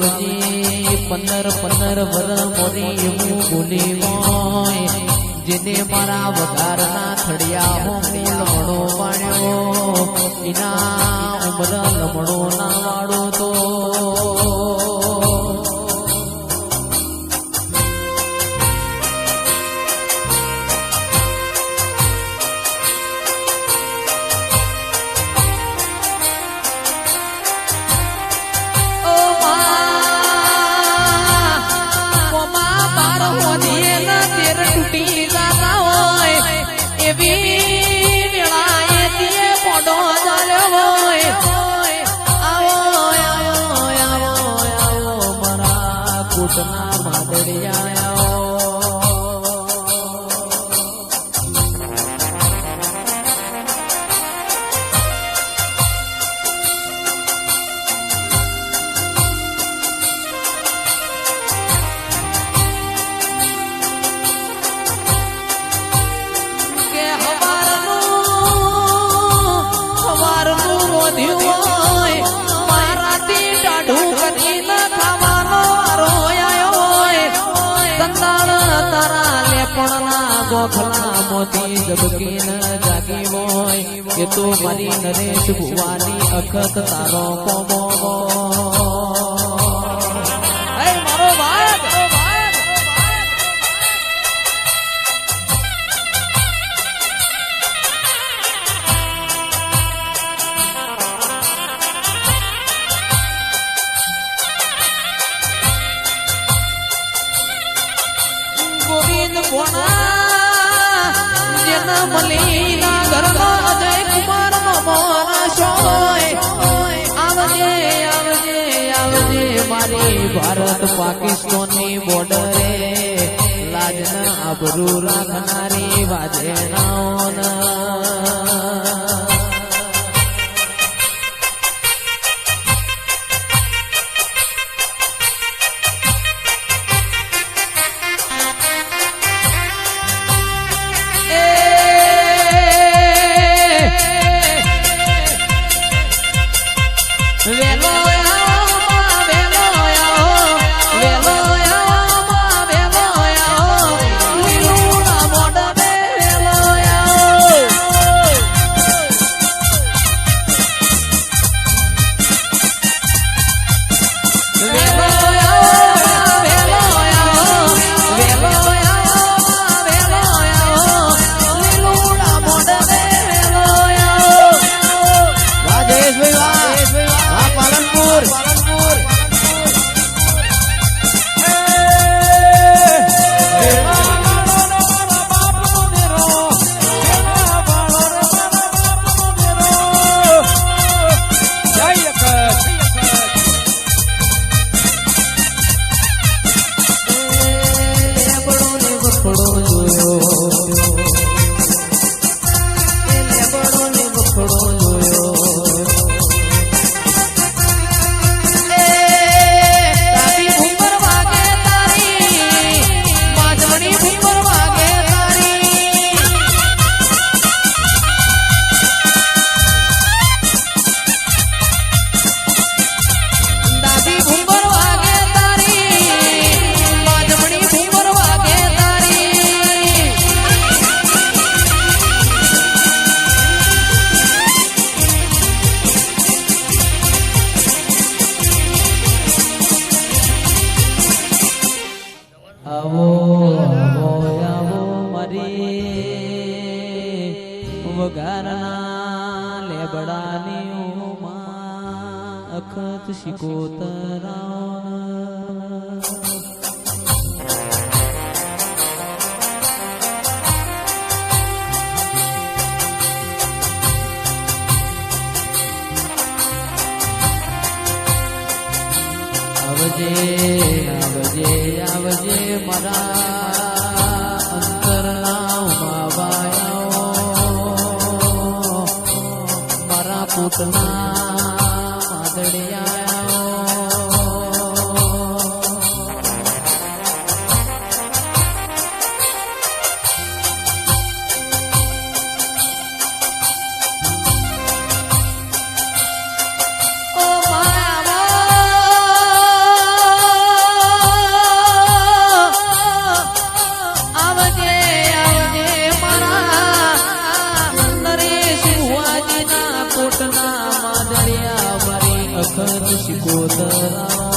આવજી 15 વર મોરી હું બોલી મોય જેને મારા વઘારના થડિયા હું લમણો માણ્યો એના ઉમર લમણો ના વાળો તો કુટના માદડિયા કે હવારનું રોધ્યું હોય મારાથી ટાઢું કરી ન ખાવાનો ગોખલા મોતી જબકી ન જાગી હોય એ તો મારી નરેશ ભુવાની અખત તારો કોમો મારો વાત ગોવિંદ કોણા મલીના ઘરમાં અજય કુમાર નો મોરશોય આવજે આવજે આવજે મારી ભારત પાકિસ્તાનની બોર્ડરે લાજના આબરૂ રાખનારી વાજેનાઓના વઘારના લેબડાની ઉમા અખત શિકોતરા આવજે આવજે આવજે મારા અંતરના ઉમાવાયો મારા પૂતના માદડિયા ભગત શિકોતરા